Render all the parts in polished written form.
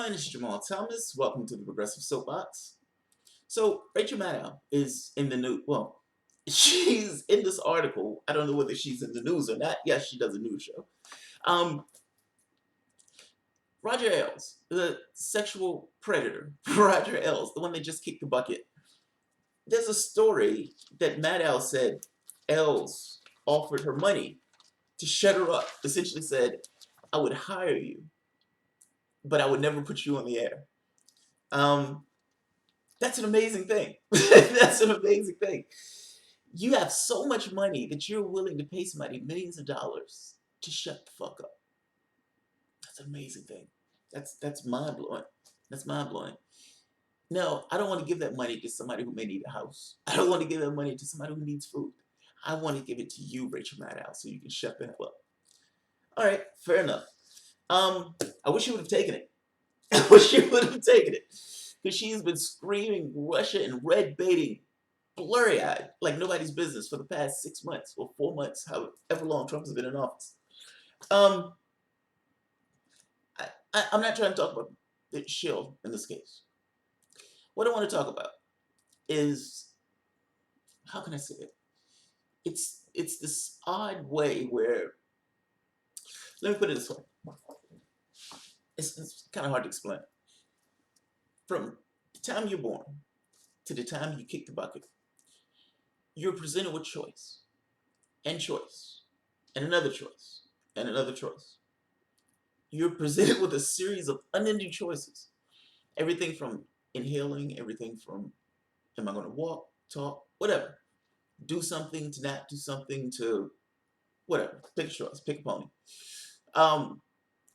everyone, it's Jamal Thomas. Welcome to the Progressive Soapbox. So, Rachel Maddow is in the news. Well, she's in this article. I don't know whether she's in the news or not. Yes, she does a news show. Um, Roger Ailes, the sexual predator, Roger Ailes, the one that just kicked the bucket. There's a story that Maddow said Ailes offered her money to shut her up. Essentially said, I would hire you, but I would never put you on the air. Um, That's an amazing thing. That's an amazing thing. You have so much money that you're willing to pay somebody millions of dollars to shut the fuck up. That's an amazing thing. That's mind blowing. That's mind blowing. No, I don't want to give that money to somebody who may need a house. I don't want to give that money to somebody who needs food. I want to give it to you, Rachel Maddow, so you can shut the hell up. All right, fair enough. I wish you would have taken it. I wish you would have taken it. Because she's been screaming Russia and red baiting blurry-eyed like nobody's business for the past 6 months or 4 months, however long Trump has been in office. Um, I'm not trying to talk about the shield in this case. What I want to talk about is, how can I say it? It's this odd way where, let me put it this way. It's kind of hard to explain. From the time you're born to the time you kick the bucket, you're presented with choice, and choice, and another choice, and another choice. You're presented with a series of unending choices. Everything from inhaling, everything from, am I going to walk, talk, whatever. Do something to not do something to whatever. Pick a choice, pick a pony.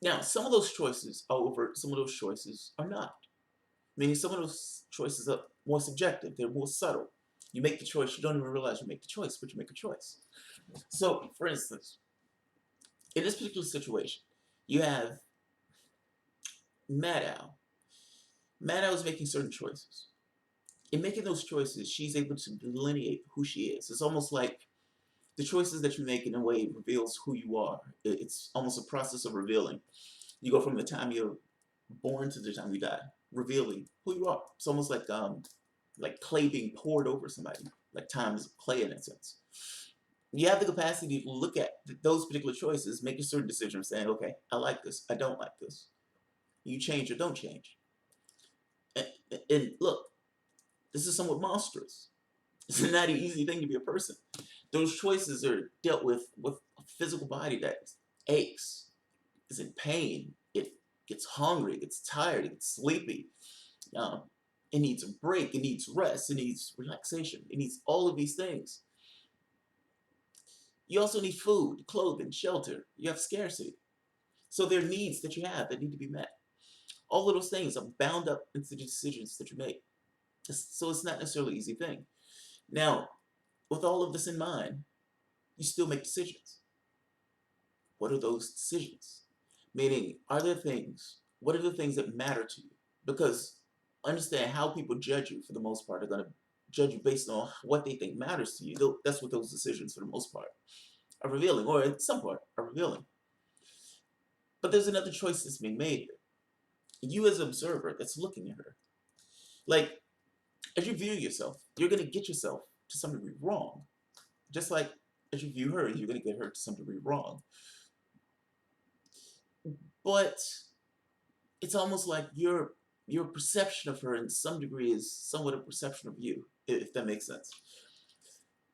Now, some of those choices are overt, some of those choices are not. Meaning some of those choices are more subjective, they're more subtle. You make the choice, you don't even realize you make the choice, but you make a choice. So, for instance, in this particular situation, you have Maddow. Maddow is making certain choices. In making those choices, she's able to delineate who she is. It's almost like the choices that you make in a way reveals who you are. It's almost a process of revealing. You go from the time you're born to the time you die, revealing who you are. It's almost like clay being poured over somebody, like time is clay in that sense. You have the capacity to look at those particular choices, make a certain decision, saying, okay, I like this, I don't like this. You change or don't change. And look, this is somewhat monstrous. It's not an easy thing to be a person. Those choices are dealt with a physical body that aches, is in pain, it gets hungry, it gets tired, it gets sleepy. Um, it needs a break, it needs rest, it needs relaxation, it needs all of these things. You also need food, clothing, shelter. You have scarcity. So there are needs that you have that need to be met. All of those things are bound up into the decisions that you make. So it's not necessarily an easy thing. Now, with all of this in mind, you still make decisions. What are those decisions? Meaning, what are the things that matter to you? Because understand how people judge you for the most part are going to judge you based on what they think matters to you. That's what those decisions for the most part are revealing, or in some part are revealing. But there's another choice that's being made here. You as an observer that's looking at her. Like, as you view yourself, you're going to get yourself to some degree wrong. Just like as you view her, you're going to get her to some degree wrong. But it's almost like your perception of her in some degree is somewhat a perception of you, if that makes sense.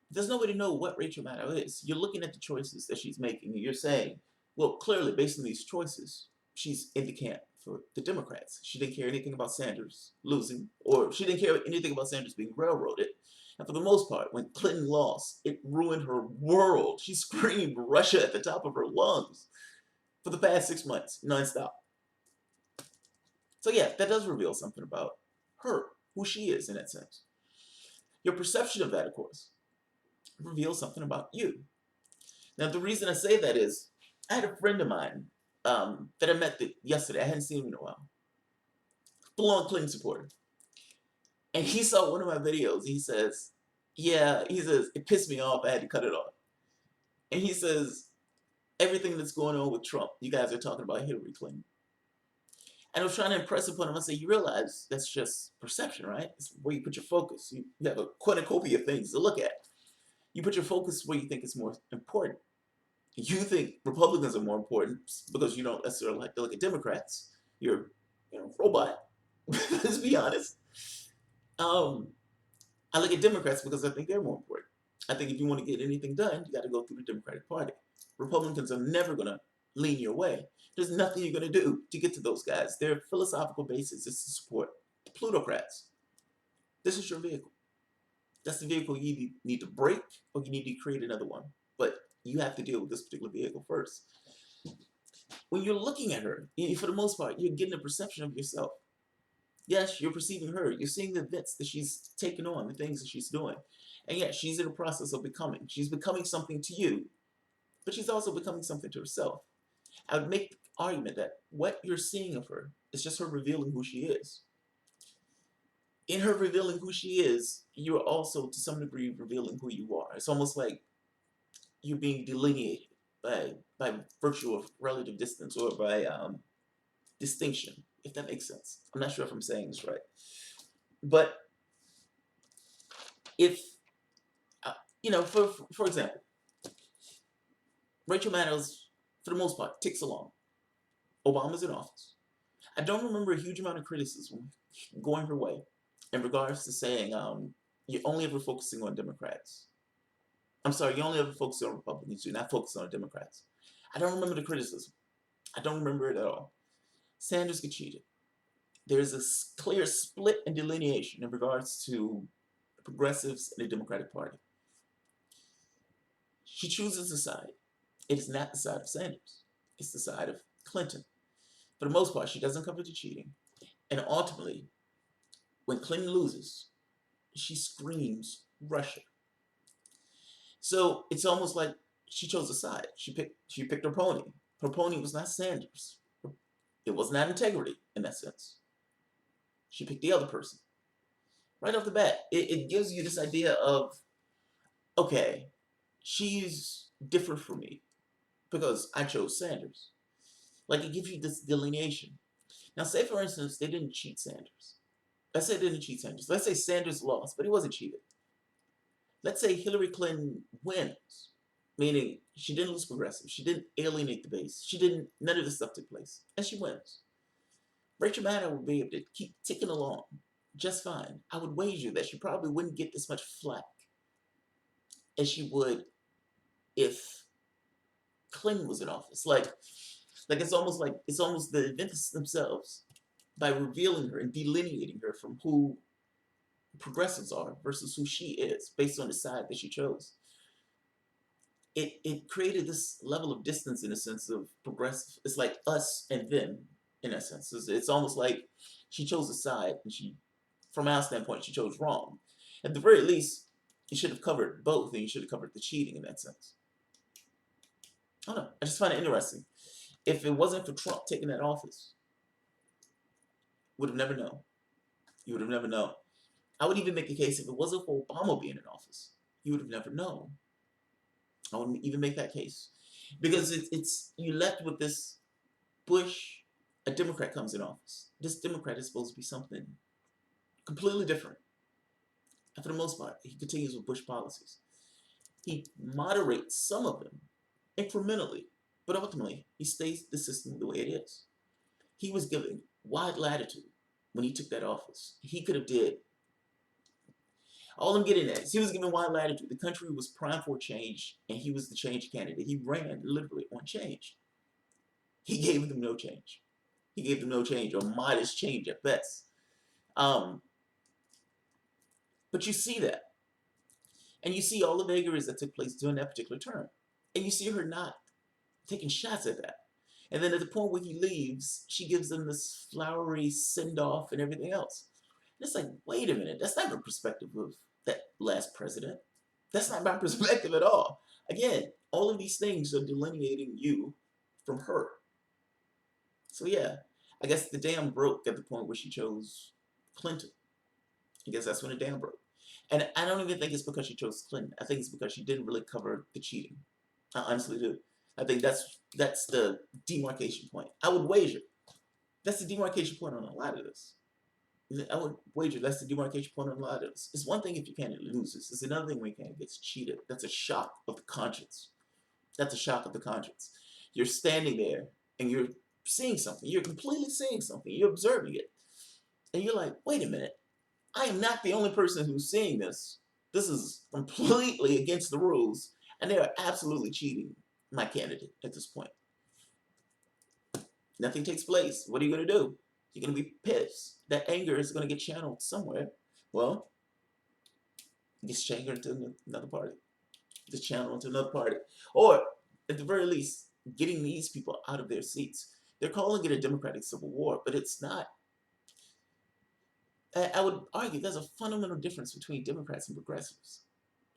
There's no way to know what Rachel Maddow is. You're looking at the choices that she's making, and you're saying, well, clearly, based on these choices, she's in the camp for the Democrats. She didn't care anything about Sanders losing, or she didn't care anything about Sanders being railroaded. And for the most part, when Clinton lost, it ruined her world. She screamed Russia at the top of her lungs for the past 6 months, nonstop. So yeah, that does reveal something about her, who she is in that sense. Your perception of that, of course, reveals something about you. Now, the reason I say that is, I had a friend of mine that I met yesterday. I hadn't seen him in a while. Full-on Clinton supporter. And he saw one of my videos. He says, yeah, he says, it pissed me off. I had to cut it off. And he says, everything that's going on with Trump, you guys are talking about Hillary Clinton. And I was trying to impress upon him. I say, you realize that's just perception, right? It's where you put your focus. You have a cornucopia of things to look at. You put your focus where you think it's more important. You think Republicans are more important because you don't necessarily like to look at Democrats. You're, robot. Let's be honest. Um, I look at Democrats because I think they're more important. I think if you want to get anything done, you got to go through the Democratic Party. Republicans are never going to lean your way. There's nothing you're going to do to get to those guys. Their philosophical basis is to support the plutocrats. This is your vehicle. That's the vehicle you need to break, or you need to create another one. But you have to deal with this particular vehicle first. When you're looking at her, for the most part, you're getting a perception of yourself. Yes, you're perceiving her. You're seeing the events that she's taken on, the things that she's doing. And yes, she's in the process of becoming. She's becoming something to you, but she's also becoming something to herself. I would make the argument that what you're seeing of her is just her revealing who she is. In her revealing who she is, you're also, to some degree, revealing who you are. It's almost like you're being delineated by virtue of relative distance or by distinction, if that makes sense. I'm not sure if I'm saying this right. But if, for example, Rachel Maddow's, for the most part, ticks along. Obama's in office. I don't remember a huge amount of criticism going her way in regards to saying you're only ever focusing on Democrats. I'm sorry, you're only ever focusing on Republicans. You're not focusing on Democrats. I don't remember the criticism. I don't remember it at all. Sanders get cheated. There's a clear split and delineation in regards to progressives in the Democratic Party. She chooses a side. It is not the side of Sanders. It's the side of Clinton. For the most part, she doesn't cover the cheating. And ultimately, when Clinton loses, she screams Russia. So it's almost like she chose a side. She picked her pony. Her pony was not Sanders. It was not integrity in that sense. She picked the other person. Right off the bat, it gives you this idea of, okay, she's different from me because I chose Sanders. Like, it gives you this delineation. Now, say, for instance, they didn't cheat Sanders. Let's say they didn't cheat Sanders. Let's say Sanders lost, but he wasn't cheated. Let's say Hillary Clinton wins, meaning she didn't lose progressive. She didn't alienate the base. None of this stuff took place. And she wins. Rachel Maddow would be able to keep ticking along just fine. I would wager that she probably wouldn't get this much flack as she would if Clinton was in office. Like it's almost the events themselves, by revealing her and delineating her from who progressives are versus who she is based on the side that she chose. It created this level of distance in a sense of progressive. It's like us and them in a sense. It's almost like she chose a side, and from our standpoint, she chose wrong. At the very least, you should have covered both, and you should have covered the cheating in that sense. I don't know. I just find it interesting. If it wasn't for Trump taking that office, would have never known. You would have never known. I would even make the case if it wasn't for Obama being in office, you would have never known. I wouldn't even make that case. Because it's you left with this Bush, a Democrat comes in office. This Democrat is supposed to be something completely different. And for the most part, he continues with Bush policies. He moderates some of them incrementally, but ultimately, he stays the system the way it is. He was given wide latitude when he took that office. He could have did. All I'm getting at is he was given wide latitude. The country was primed for change, and he was the change candidate. He ran literally on change. He gave them no change. He gave them no change, or modest change at best. But you see that. And you see all the vagaries that took place during that particular term. And you see her not taking shots at that. And then at the point where he leaves, she gives them this flowery send-off and everything else. And it's like, wait a minute, that's not the perspective of that last president. That's not my perspective at all. Again, all of these things are delineating you from her. So yeah, I guess the dam broke at the point where she chose Clinton. I guess that's when the dam broke. And I don't even think it's because she chose Clinton. I think it's because she didn't really cover the cheating. I honestly do. I think that's the demarcation point. I would wager That's the demarcation point on a lot of this. I would wager that's the demarcation point on a lot of this. It's one thing if your candidate loses. It's another thing when your candidate gets cheated. That's a shock of the conscience. That's a shock of the conscience. You're standing there and you're seeing something. You're completely seeing something. You're observing it. And you're like, wait a minute. I am not the only person who's seeing this. This is completely against the rules. And they are absolutely cheating my candidate at this point. Nothing takes place. What are you going to do? You're going to be pissed. That anger is going to get channeled somewhere. Well, it gets channeled into another party. Just channel into another party. Or, at the very least, getting these people out of their seats. They're calling it a democratic civil war, but it's not. I would argue there's a fundamental difference between Democrats and progressives.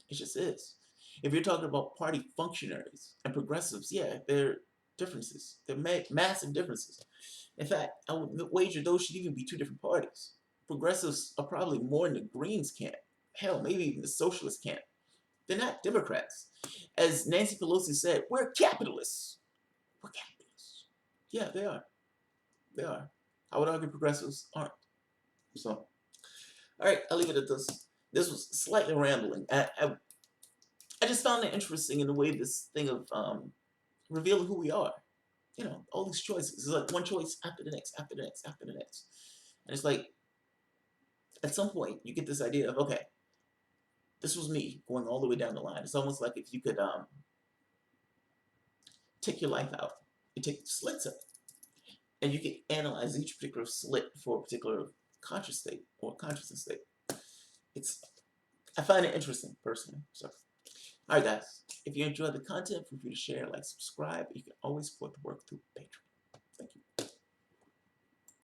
It just is. If you're talking about party functionaries and progressives, yeah, there are differences. There are massive differences. In fact, I would wager those should even be two different parties. Progressives are probably more in the Greens camp. Hell, maybe even the socialist camp. They're not Democrats. As Nancy Pelosi said, we're capitalists. We're capitalists. Yeah, they are. They are. I would argue progressives aren't. So, all right, I'll leave it at this. This was slightly rambling. I just found it interesting in the way this thing of revealing who we are. You know, all these choices. It's like one choice after the next, after the next, after the next. And it's like, at some point, you get this idea of, okay, this was me going all the way down the line. It's almost like if you could take your life out and take slits of it, and you can analyze each particular slit for a particular conscious state or consciousness state. I find it interesting personally. So, all right, guys. If you enjoy the content, feel free to share, like, subscribe. You can always support the work through Patreon.